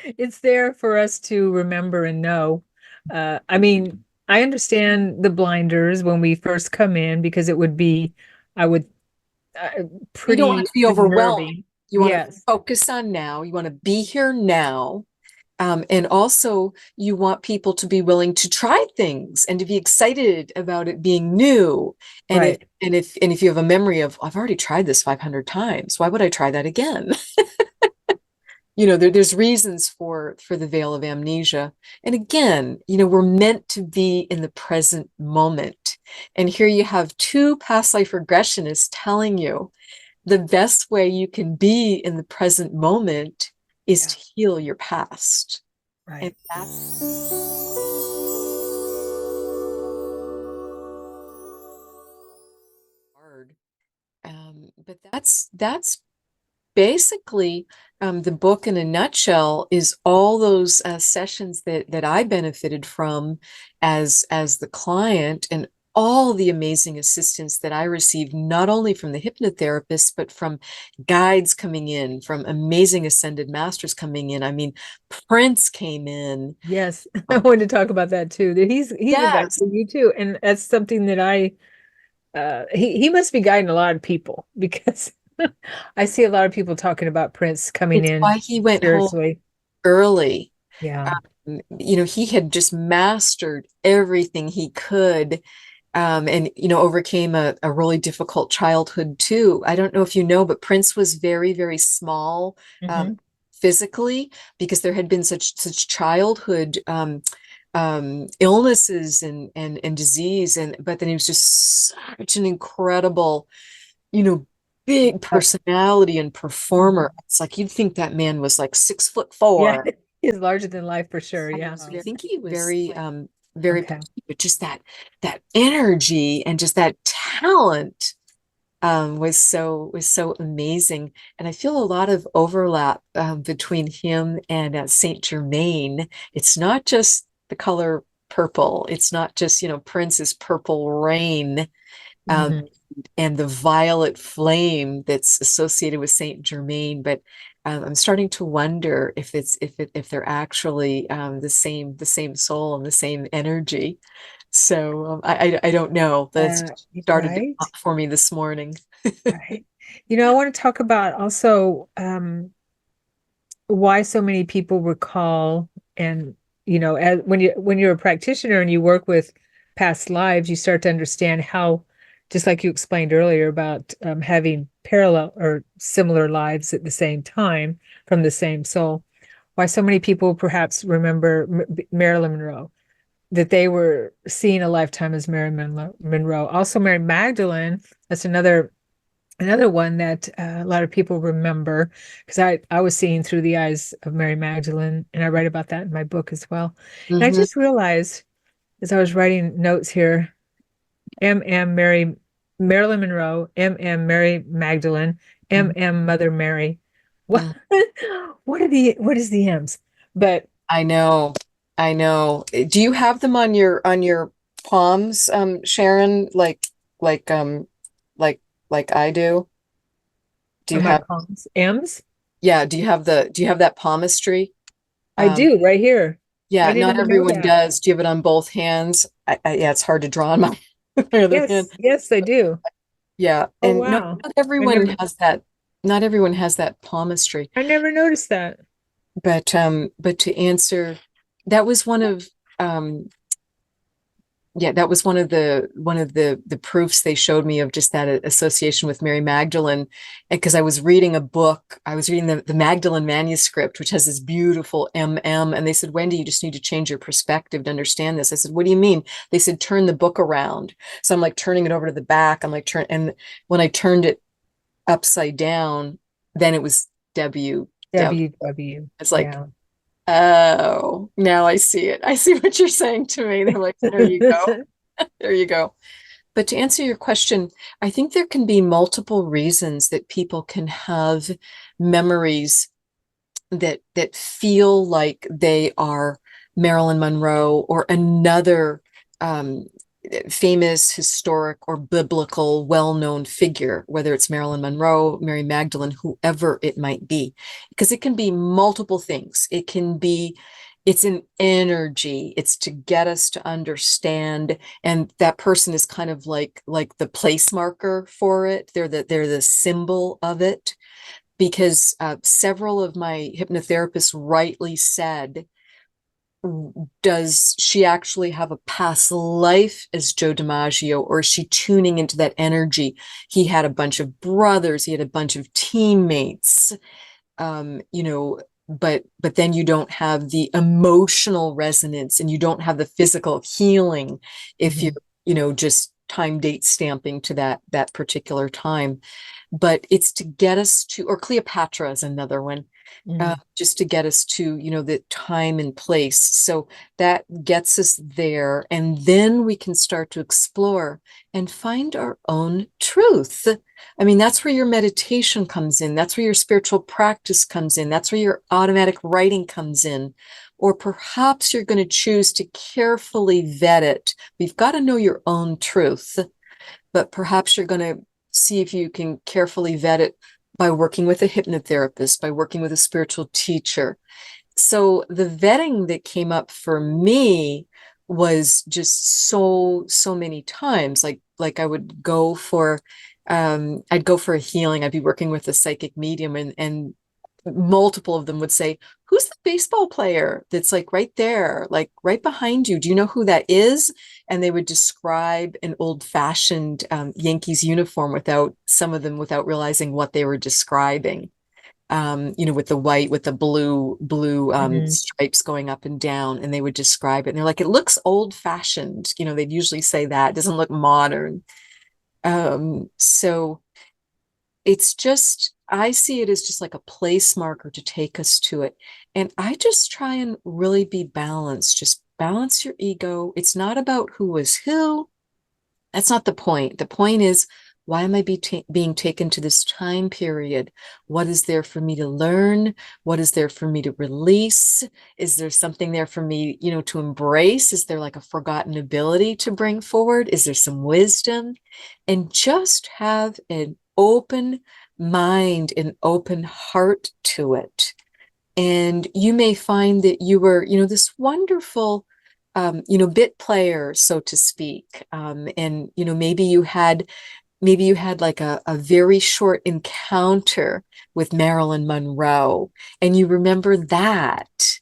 it's there for us to remember and know. I mean, I understand the blinders when we first come in because it would be, I would, You don't want pretty to be overwhelmed. unnerving. You want to Yes, focus on now. You want to be here now. And also, you want people to be willing to try things and to be excited about it being new. And if right. you have a memory of, I've already tried this 500 times, why would I try that again? There's reasons for the veil of amnesia. And again, we're meant to be in the present moment. And here you have two past life regressionists telling you the best way you can be in the present moment is Yeah, to heal your past. And right. that's hard. But that's basically the book in a nutshell is all those sessions that I benefited from as the client and all the amazing assistance that I received, not only from the hypnotherapist, but from guides coming in, from amazing ascended masters coming in. I mean, Prince came in. Yes, I wanted to talk about that too. That he's a guide Yes, for you too, and that's something that he must be guiding a lot of people because I see a lot of people talking about Prince coming it's in why he went home seriously. early. Yeah. He had just mastered everything he could, and overcame a really difficult childhood too. I don't know if you know, but Prince was very, very small, Hmm. physically, because there had been such childhood illnesses and disease, and but then he was just such an incredible, you know, big personality and performer. It's like you'd think that man was like 6'4". Yeah, he's larger than life for sure. Yeah. I think he was very Okay. petite, but just that energy and just that talent was so amazing. And I feel a lot of overlap between him and Saint Germain. It's not just the color purple. It's not just, Prince's purple rain. Um, Hmm. and the violet flame that's associated with Saint Germain, but I'm starting to wonder if they're actually the same soul and the same energy. So I don't know. That's started to Right. pop for me this morning. Right. I want to talk about also why so many people recall and when you're a practitioner and you work with past lives, you start to understand how, just like you explained earlier about having parallel or similar lives at the same time from the same soul, why so many people perhaps remember Marilyn Monroe, that they were seeing a lifetime as Monroe. Also, Mary Magdalene, that's another one that a lot of people remember because I was seeing through the eyes of Mary Magdalene, and I write about that in my book as well. And I Hmm. just realized as I was writing notes here, M.M. Marilyn Monroe, M.M. Mary Magdalene, M.M. Mother Mary. What what is the M's? But I know, I know. Do you have them on your palms, Sharon? Like like like I do? Do you on my have palms, M's? Yeah, do you have that palmistry? I Um, do right here. I yeah, didn't not even know everyone that. does. Do you have it on both hands? Yeah, it's hard to draw on my, my other hand. Yes, yes, I do. Yeah, Oh and no, wow. not I everyone never has that. Not everyone has that palmistry. I never noticed that. But to answer, that was one of um that was one of the proofs they showed me of just that association with Mary Magdalene. And because I was reading a book, I was reading the Magdalene manuscript, which has this beautiful MM, and they said, Wendy, you just need to change your perspective to understand this. I said, what do you mean? They said, turn the book around. So I'm like turning it over to the back. I'm like and when I turned it upside down, then it was W. WW. It's like, Yeah. oh, now I see it. I see what you're saying to me. They're like, there you go. There you go. But to answer your question, I think there can be multiple reasons that people can have memories that feel like they are Marilyn Monroe or another um, famous, historic, or biblical, well-known figure, whether it's Marilyn Monroe, Mary Magdalene, whoever it might be, because it can be multiple things. It can be, it's an energy. It's to get us to understand, and that person is kind of like the place marker for it. They're the symbol of it, because several of my hypnotherapists rightly said, does she actually have a past life as Joe DiMaggio, or is she tuning into that energy? He had a bunch of brothers, he had a bunch of teammates, you know, but then you don't have the emotional resonance, and you don't have the physical healing if you're, you know, just time date stamping to that particular time. But it's to get us to, or Cleopatra is another one, just to get us to, you know, the time and place. So that gets us there. And then we can start to explore and find our own truth. I mean, that's where your meditation comes in. That's where your spiritual practice comes in. That's where your automatic writing comes in. Or perhaps you're going to choose to carefully vet it. We've got to know your own truth, but perhaps you're going to see if you can carefully vet it by working with a hypnotherapist, by working with a spiritual teacher. So the vetting that came up for me was just so many times. Like I would go for I'd go for a healing. I'd be working with a psychic medium, and multiple of them would say, who's the baseball player that's like right there, like right behind you? Do you know who that is? And they would describe an old-fashioned Yankees uniform, without, some of them without realizing what they were describing. You know, with the white, with the blue stripes going up and down, and they would describe it. And they're like, it looks old-fashioned. You know, they'd usually say that. It doesn't look modern. So it's just, I see it as just like a place marker to take us to it. And I just try and really be balanced. Just balance your ego. It's not about who was who. That's not the point. The point is, why am I being taken to this time period? What is there for me to learn? What is there for me to release? Is there something there for me, you know, to embrace? Is there like a forgotten ability to bring forward? Is there some wisdom? And just have an open mind, an open heart to it. And you may find that you were, you know, this wonderful, you know, bit player, so to speak. And, you know, maybe you had like a very short encounter with Marilyn Monroe, and you remember that.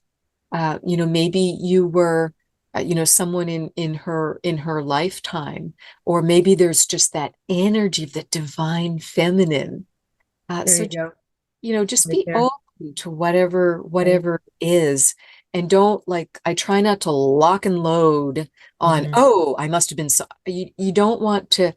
You know, maybe you were, you know, someone in her lifetime, or maybe there's just that energy of the divine feminine. There So, you go. you know, just Right be there. open to whatever Right. it is. And don't, like, I try not to lock and load on, Mhm. oh, I must have been so, you don't want to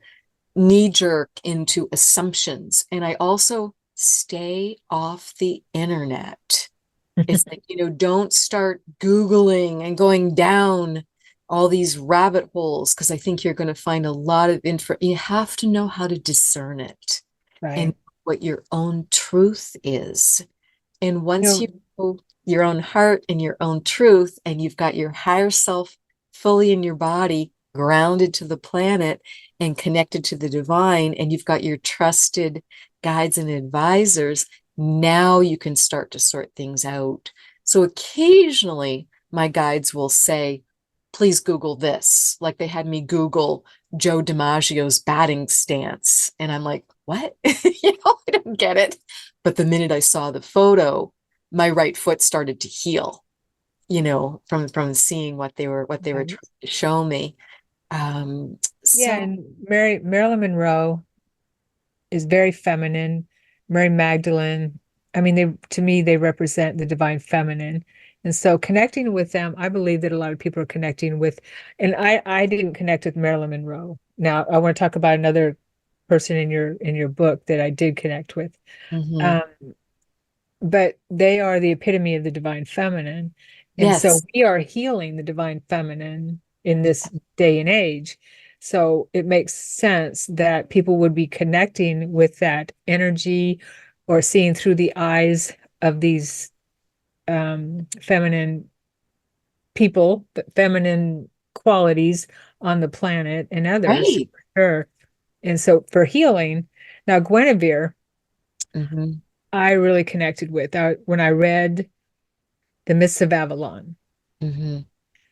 knee jerk into assumptions. And I also stay off the internet. It's like, you know, don't start Googling and going down all these rabbit holes, because I think you're going to find a lot of info. You have to know how to discern it and Right. what your own truth is. And You once you know, know your own heart and your own truth, and you've got your higher self fully in your body, grounded to the planet and connected to the divine, and you've got your trusted guides and advisors, now you can start to sort things out. So occasionally my guides will say, please Google this. Like they had me Google Joe DiMaggio's batting stance. And I'm like, what? You know, I don't get it. But the minute I saw the photo, my right foot started to heal, you know, from seeing what they were right. trying to show me. Yeah, So and Marilyn Monroe is very feminine. Mary Magdalene, I mean, they, to me, they represent the divine feminine. And so connecting with them, I believe that a lot of people are connecting with, and I didn't connect with Marilyn Monroe. Now I want to talk about another person in your book that I did connect with. mhm. Um, but they are the epitome of the divine feminine. And so Yes, we are healing the divine feminine in this day and age. So it makes sense that people would be connecting with that energy or seeing through the eyes of these feminine people, but feminine. qualities on the planet and others, Right. for sure. And so for healing, now Guinevere, Hmm. I really connected with when I read The Myths of Avalon. Hmm.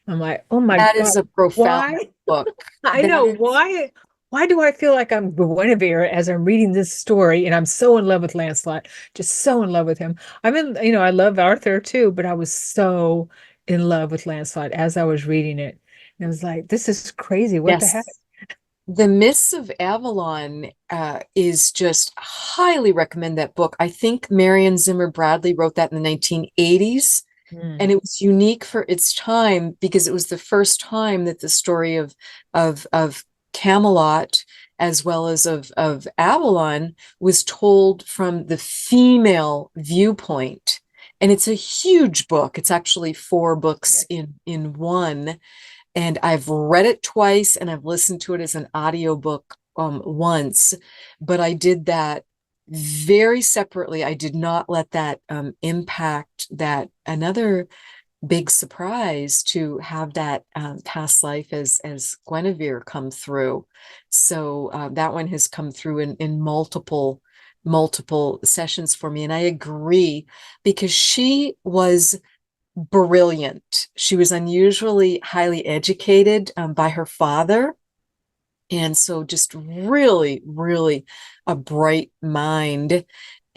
I'm like, oh my That God, is a profound why? book. I That know is, why do I feel like I'm Guinevere as I'm reading this story and I'm so in love with Lancelot, just so in love with him. I'm in, I love Arthur too, but I was so in love with Lancelot as I was reading it. And I was like, this is crazy. What the heck? yes. The Myths of Avalon is just highly recommend that book. I think Marion Zimmer Bradley wrote that in the 1980s. Mm, And it was unique for its time because it was the first time that the story of Camelot as well as of Avalon was told from the female viewpoint. And it's a huge book. It's actually 4 books in one. And I've read it twice and I've listened to it as an audiobook once, but I did that very separately. I did not let that impact that. Another big surprise to have that past life as Guinevere come through. So that one has come through in multiple sessions for me. And I agree because she was brilliant. She was unusually highly educated by her father. And so just really, really a bright mind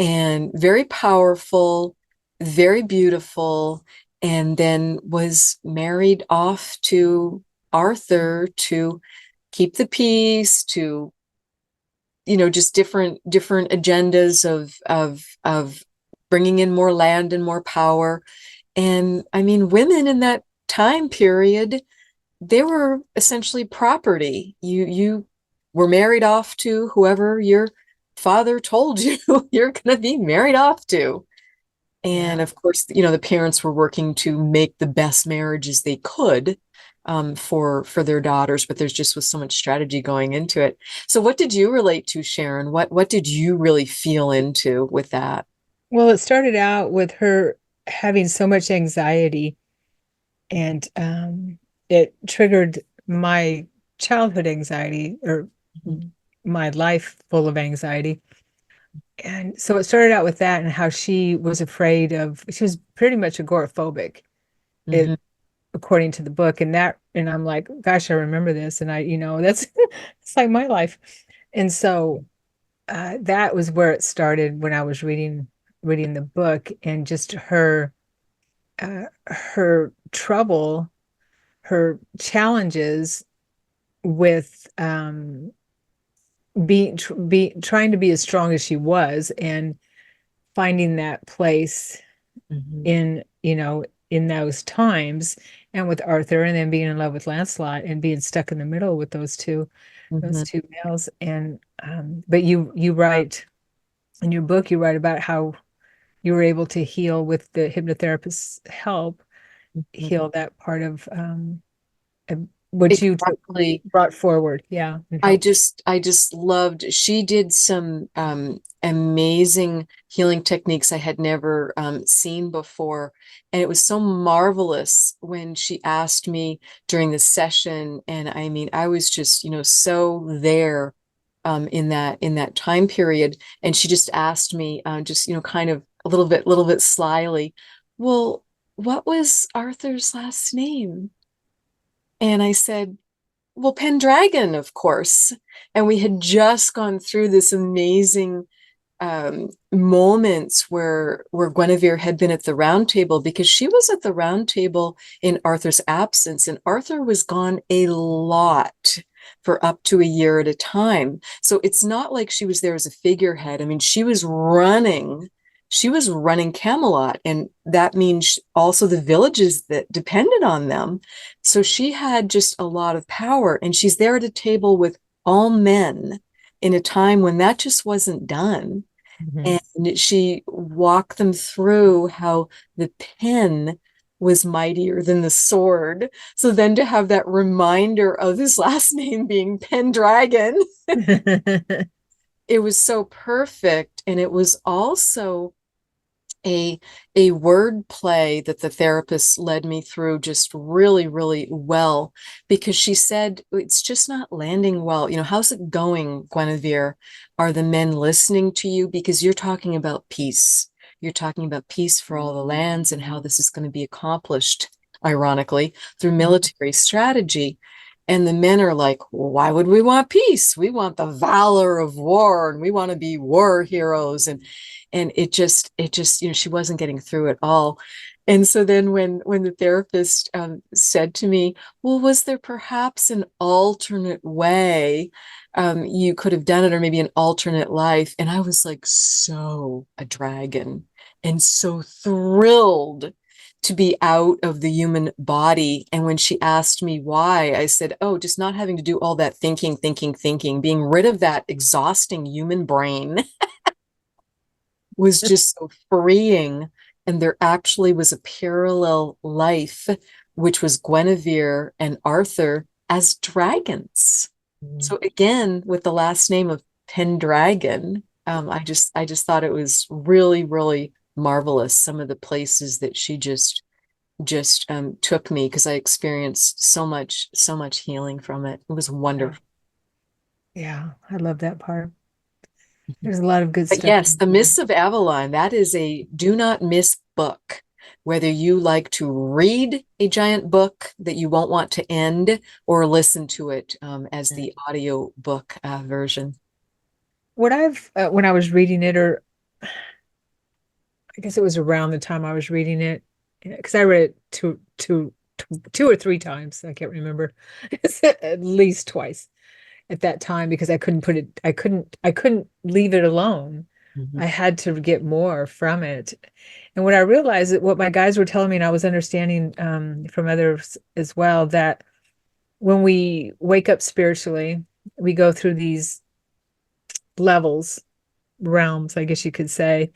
and very powerful, very beautiful, and then was married off to Arthur to keep the peace, to, just different agendas of bringing in more land and more power. And I mean, women in that time period, they were essentially property. You were married off to whoever your father told you you're going to be married off to. yeah. And of course, the parents were working to make the best marriages they could for their daughters, but there's just was so much strategy going into it. So what did you relate to, Sharon? What did you really feel into with that? Well, it started out with her having so much anxiety, and it triggered my childhood anxiety, or my life full of anxiety. And so it started out with that, and how she was afraid of, she was pretty much agoraphobic, Mm-hmm. it according to the book. And I'm like, gosh, I remember this. And that's it's like my life. And so that was where it started when I was reading the book, and just her trouble, her challenges with trying to be as strong as she was, and finding that place Mm-hmm. in those times, and with Arthur, and then being in love with Lancelot, and being stuck in the middle with those Mm-hmm. two males. And but you write in your book, you write about how you were able to heal with the hypnotherapist's help, Mm-hmm. heal that part of what you Exactly. brought forward. Yeah, and I helped. just I just loved she did some amazing healing techniques I had never seen before. And it was so marvelous when she asked me during the session. And I mean, I was just, so there in that time period. And she just asked me just, kind of a little bit slyly, well, what was Arthur's last name? And I said, well, Pendragon, of course. And we had just gone through this amazing moments where Guinevere had been at the round table, because she was at the round table in Arthur's absence, and Arthur was gone a lot for up to a year at a time. So it's not like she was there as a figurehead. I mean, she was running Camelot, and that means also the villages that depended on them. So she had just a lot of power, and she's there at a table with all men in a time when that just wasn't done. Mhm. And she walked them through how the pen was mightier than the sword. So then to have that reminder of his last name being Pendragon, it was so perfect. And it was also a word play that the therapist led me through just really, really well, because she said, it's just not landing well. How's it going, Guinevere? Are the men listening to you? Because you're talking about peace. You're talking about peace for all the lands and how this is going to be accomplished, ironically, through military strategy. And the men are like, well, why would we want peace? We want the valor of war, and we want to be war heroes. And it just, she wasn't getting through it all. And so then when the therapist said to me, well, was there perhaps an alternate way you could have done it, or maybe an alternate life? And I was like, so a dragon, and so thrilled to be out of the human body. And when she asked me why, I said, oh, just not having to do all that thinking, being rid of that exhausting human brain was just so freeing. And there actually was a parallel life, which was Guinevere and Arthur as dragons. So again, with the last name of Pendragon, I just thought it was really, really marvelous. Some of the places that she just took me, because I experienced so much healing from it. It was wonderful. Yeah, I love that part. There's a lot of good But stuff. yes, The Mists of Avalon, that is a do not miss book. Whether you like to read a giant book that you won't want to end, or listen to it as the audio book version. What I've when I was reading it, or I guess it was around the time I was reading it, because I read it two or three times. I can't remember. At least twice at that time, because I couldn't leave it alone. I had to get more from it. And what I realized, that what my guides were telling me, and I was understanding from others as well, that when we wake up spiritually, we go through these levels, realms, I guess you could say,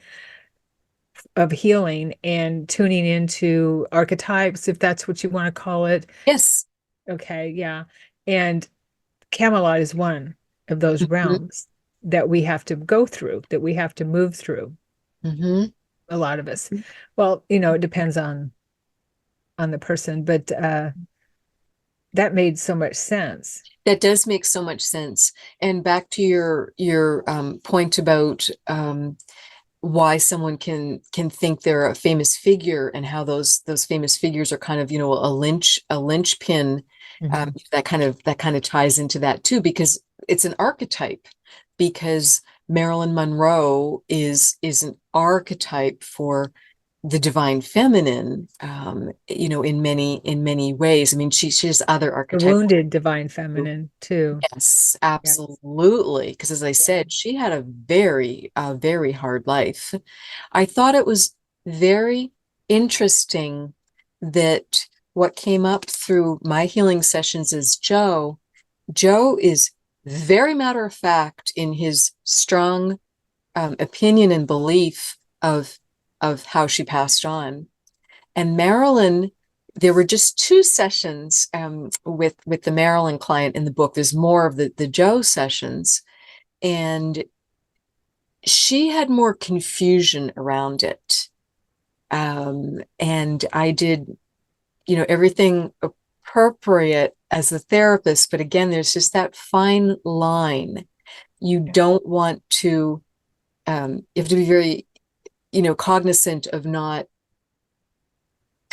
of healing and tuning into archetypes, if that's what you want to call it. Yes. Okay, yeah. And Camelot is one of those realms that we have to go through, that we have to move through. A lot of us. Well, it depends on the person, but that made so much sense. That does make so much sense. And back to your point about why someone can think they're a famous figure, and how those famous figures are kind of a linchpin. That kind of ties into that too, because it's an archetype. Because Marilyn Monroe is an archetype for the divine feminine, in many ways. I mean, she has other The archetypes. wounded divine feminine too. Yes, absolutely. Because as I said, she had a very hard life. I thought it was very interesting that what came up through my healing sessions is Joe is very matter of fact in his strong opinion and belief of how she passed on. And Marilyn, there were just 2 sessions with the Marilyn client in the book. There's more of the Joe sessions, and she had more confusion around it. And I did, everything appropriate as a therapist, but again, there's just that fine line. You don't want to, you have to be very, cognizant of not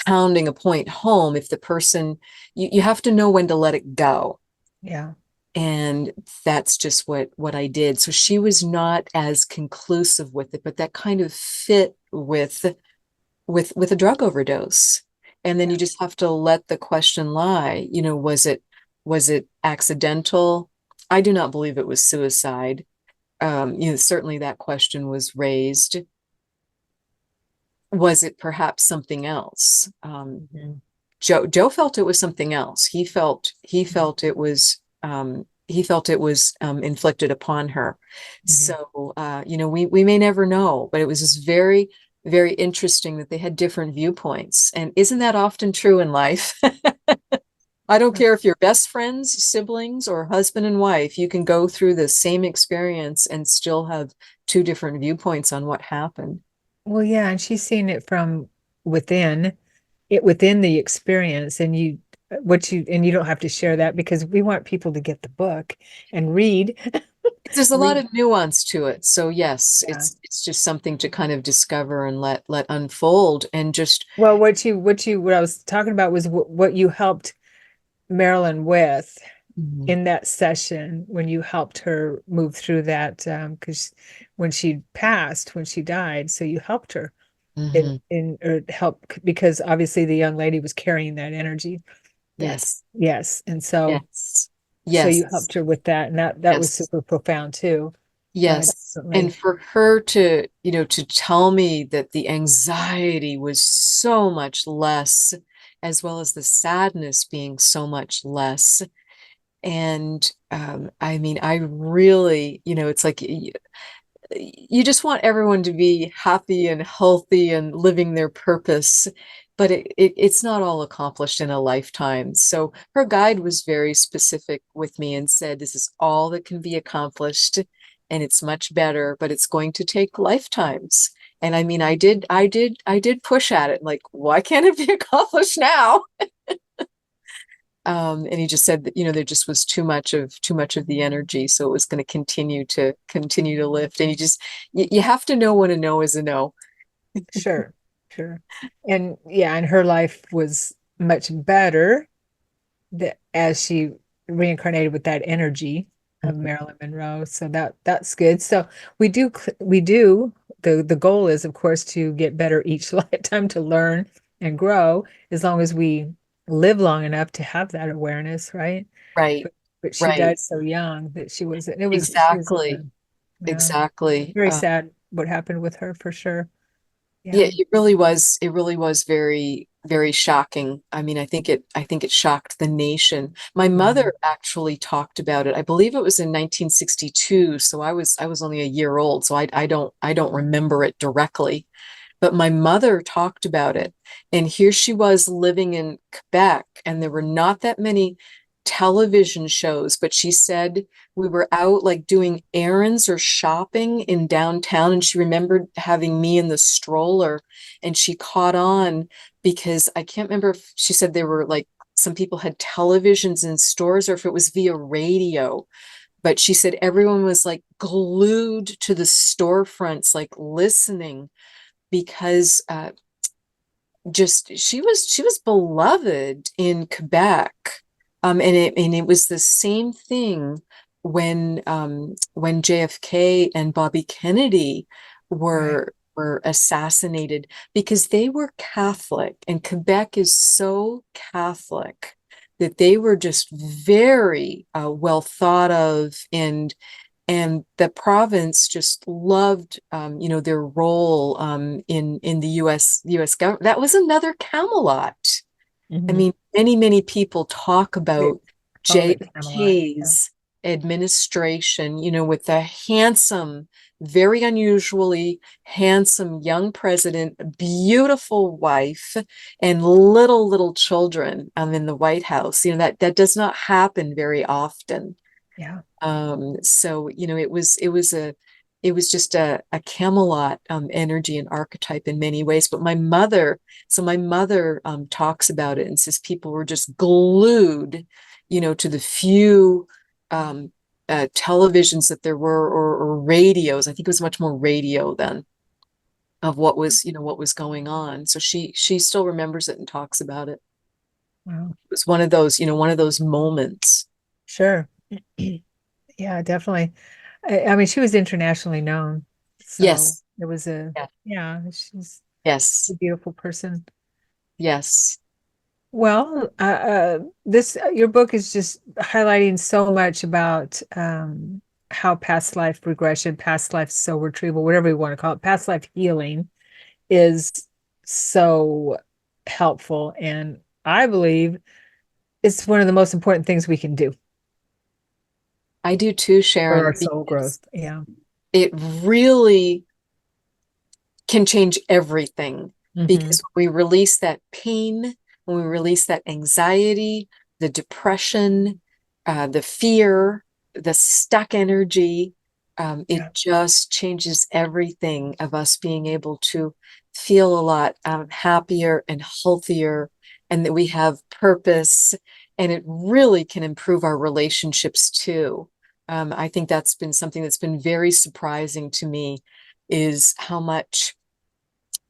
pounding a point home. If the person, you have to know when to let it go. Yeah. And that's just what I did. So she was not as conclusive with it, but that kind of fit with a drug overdose. And then you just have to let the question lie. Was it accidental? I do not believe it was suicide. Certainly that question was raised. Was it perhaps something else? Joe felt it was something else. He felt it was inflicted upon her. So we may never know, but it was just very, very interesting that they had different viewpoints. And isn't that often true in life? I don't care if you're best friends, siblings, or husband and wife, you can go through the same experience and still have 2 different viewpoints on what happened. Well, yeah, and she's seen it from within within the experience, and you don't have to share that because we want people to get the book and read. There's a lot Read. of nuance to it. So yes, Yeah. it's just something to kind of discover and let unfold and just Well, what I was talking about was what you helped Marilyn with Mhm, in that session when you helped her move through that, because when she passed, when she died, so you helped her mhm. in or help because obviously the young lady was carrying that energy. That Yes, yes, and yes, so you yes, helped her with that, and that was yes. super profound too. Yes. And Definitely. for her to, to tell me that the anxiety was so much less, as well as the sadness being so much less. And I mean, I really, it's like you just want everyone to be happy and healthy and living their purpose, but it's not all accomplished in a lifetime. So her guide was very specific with me and said, this is all that can be accomplished, and it's much better, but it's going to take lifetimes. And I mean, I did push at it, like, why can't it be accomplished now? And he just said that, there just was too much of the energy. So it was going to continue to lift. And you have to know when a no is a no. Sure, sure. And yeah, and her life was much better that as she reincarnated with that energy of Mhm. Marilyn Monroe. So that's good. So we do the goal is of course to get better each lifetime to learn and grow as long as we live long enough to have that awareness, right? Right, But she right. died so young that she was Exactly, yeah, exactly. very sad what happened with her for sure. Yeah, Yeah. it really was very, very shocking. I mean, I think it shocked the nation. My Mhm. mother actually talked about it. I believe it was in 1962, so I was only a year old, so I don't remember it directly. But my mother talked about it. And here she was living in Quebec, and there were not that many television shows, but she said we were out like doing errands or shopping in downtown, and she remembered having me in the stroller, and she caught on because I can't remember if she said there were like some people had televisions in stores or if it was via radio, but she said everyone was like glued to the storefronts, like listening because just she was beloved in Quebec, and it was the same thing when JFK and Bobby Kennedy Right. were assassinated because they were Catholic, and Quebec is so Catholic that they were just very well thought of, and the province just loved their role in the US government. That was another Camelot. I Hmm. mean, many people talk They about called it Camelot. Yeah. JFK's administration, with the handsome, very unusually handsome young president, beautiful wife, and little children in the White House. That does not happen very often. Yeah. So it was just a Camelot energy and archetype in many ways. But my mother talks about it and says people were just glued, to the few um, televisions that there were, or radios. I think it was much more radio then of what was going on. So she still remembers it and talks about it. Wow. It was one of those moments. Sure. Yeah, definitely. I mean, she was internationally known, so Yes. it was Yeah. yeah, she's a Yes. beautiful person. Yes. Well, this your book is just highlighting so much about how past life regression, past life soul retrieval, whatever you want to call it, past life healing is so helpful, and I believe it's one of the most important things we can do I do too, for our Sharon, soul because growth. Yeah. it really can change everything. Hmm. Because when we release that pain, when we release that anxiety, the depression, the fear, the stuck energy, It just changes everything of us being able to feel a lot happier and healthier, and that we have purpose, and it really can improve our relationships too. I think that's been something that's been very surprising to me, is how much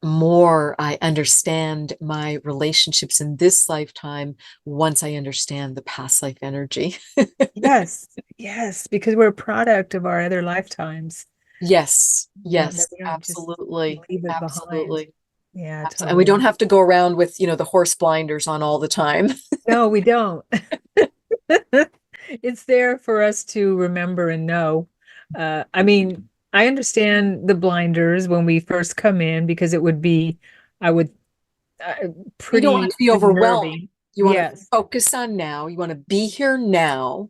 more I understand my relationships in this lifetime once I understand the past life energy. Yes, yes, because we're a product of our other lifetimes. Yes, That yes, we don't just absolutely, leave it behind. absolutely. Yeah, And we don't totally. have to go around with, the horse blinders on all the time. No, we don't. It's there for us to remember and know. I mean, I understand the blinders when we first come in because it would be, I would, You don't want pretty to be overwhelmed. unnerving. You want to Yes, focus on now. You want to be here now.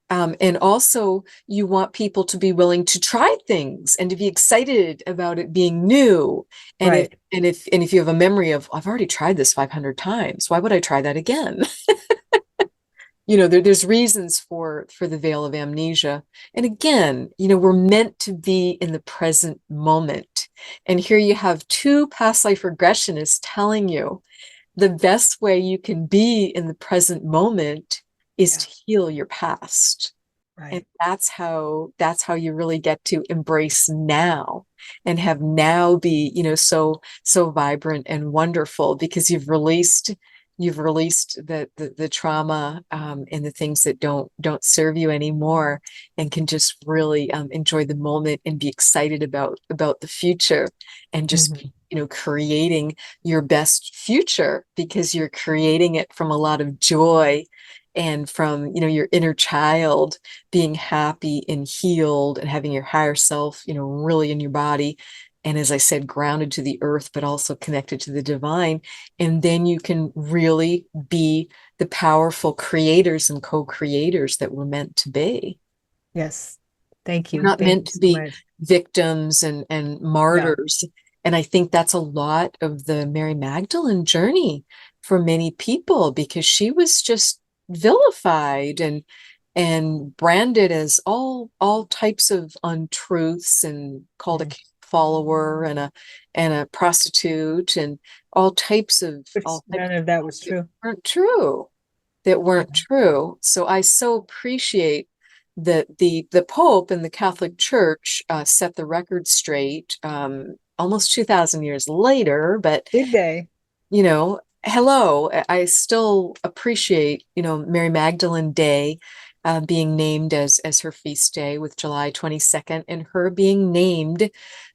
And also, you want people to be willing to try things and to be excited about it being new. And if right. and if you have a memory of, I've already tried this 500 times, why would I try that again? There's reasons for the veil of amnesia. And again, we're meant to be in the present moment. And here you have two past life regressionists telling you the best way you can be in the present moment is Yeah, to heal your past. And right. that's how you really get to embrace now and have now be, so vibrant and wonderful, because you've released the trauma, and the things that don't serve you anymore, and can just really enjoy the moment and be excited about the future, and just Mhm. creating your best future, because you're creating it from a lot of joy, and from your inner child being happy and healed, and having your higher self really in your body, and as I said, grounded to the earth, but also connected to the divine. And then you can really be the powerful creators and co-creators that we're meant to be. Yes. Thank We're you. not Thank meant you to so be much. victims and Yeah. martyrs. And I think that's a lot of the Mary Magdalene journey for many people, because she was just vilified and branded as all types of untruths, and called a Mhm. follower and a prostitute, and Which all types none of that was that true. weren't true, that Yeah. weren't true. So I so appreciate that the Pope and the Catholic Church set the record straight, almost 2,000 years later. But Did they? hello, I still appreciate Mary Magdalene Day being named as her feast day, with July 22nd, and her being named.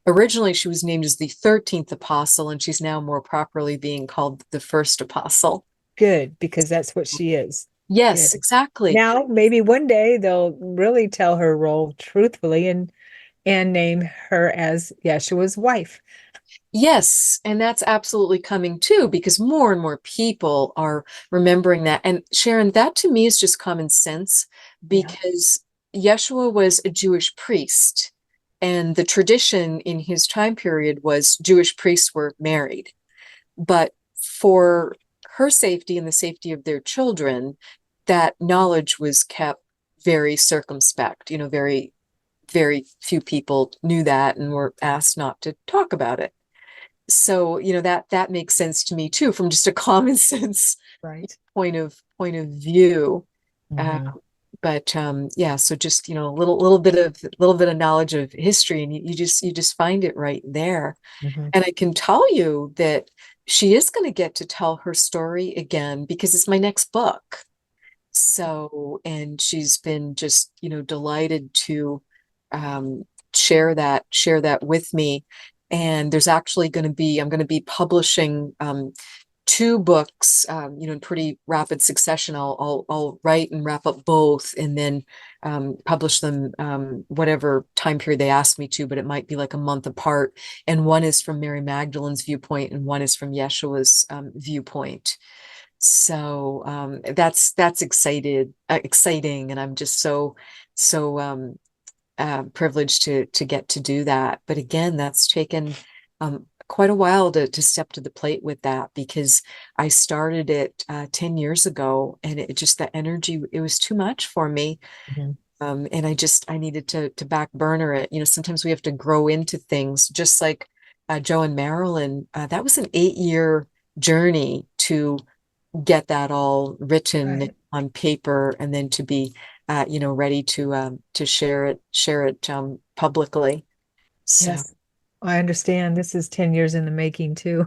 Originally, she was named as the 13th apostle, and she's now more properly being called the first apostle. Good, because that's what she is. Yes, Good. exactly. Now, maybe one day they'll really tell her role truthfully and name her as Yeshua's wife. Yes, and that's absolutely coming too, because more and more people are remembering that. And Sharon, that to me is just common sense, Yeah. because Yeshua was a Jewish priest, and the tradition in his time period was Jewish priests were married. But for her safety and the safety of their children, that knowledge was kept very circumspect. Very, very few people knew that and were asked not to talk about it. So that makes sense to me too, from just a common sense Right. point of view. uh, Hmm. but yeah, so just a little bit of knowledge of history, and you just find it right there. Hmm. And I can tell you that she is going to get to tell her story again, because it's my next book. So, and she's been just delighted to um, share that with me. And there's actually going to be I'm going to be publishing two books, in pretty rapid succession. I'll write and wrap up both, and then publish them whatever time period they ask me to, but it might be like a month apart. And one is from Mary Magdalene's viewpoint, and one is from Yeshua's viewpoint. So that's exciting, and I'm just so privileged to get to do that. But again, that's taken quite a while to step to the plate with that, because I started it 10 years ago, and it just, the energy, it was too much for me. Hmm. And I needed to back burner it. Sometimes we have to grow into things, just like Joe and Marilyn. That was an 8-year journey to get that all written Right. on paper, and then to be, ready to share it publicly. So Yes. I understand. This is 10 years in the making too.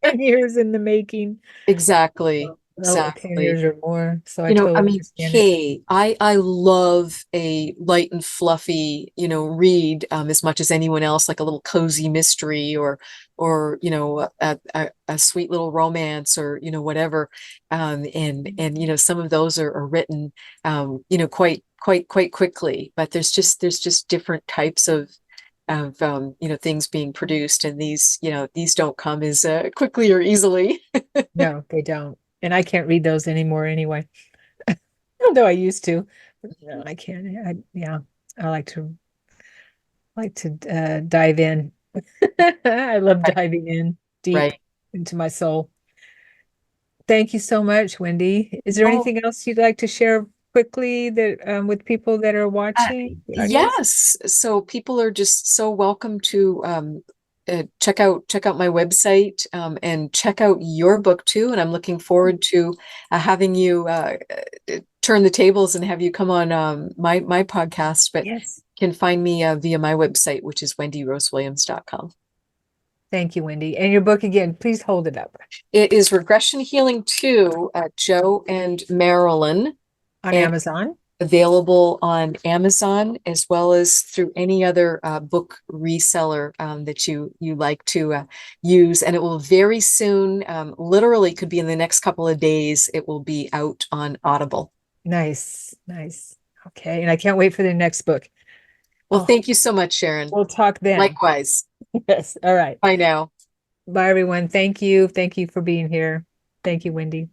10 years in the making. exactly, Oh, 10 exactly. years or more. So I I totally mean, understand it. hey, I love a light and fluffy, read, as much as anyone else, like a little cozy mystery, or a sweet little romance, or whatever. And some of those are written, quite quickly. But there's just different types of things being produced, and these don't come as quickly or easily. No, they don't. And I can't read those anymore anyway. Although I used to. But no, I can't. Yeah, I like to dive in. I love Right, diving in deep right. into my soul. Thank you so much, Wendy. Is there Oh, anything else you'd like to share quickly that with people that are Uh, watching the audience? yes. So people are just so welcome to check out my website, and check out your book too. And I'm looking forward to having you turn the tables and have you come on my podcast. But Yes. you can find me via my website, which is wendyrosewilliams.com. Thank you, Wendy. And your book again, please hold it up It is Regression Healing II, Joe and Marilyn. on Amazon. Available on Amazon, as well as through any other book reseller that you like to use. And it will very soon, literally could be in the next couple of days, it will be out on Audible. Nice, nice. Okay. And I can't wait for the next book. Well, Oh, thank you so much, Sharon. we'll talk then. Likewise. Yes. All right. Bye now. Bye, everyone. Thank you. Thank you for being here. Thank you, Wendy.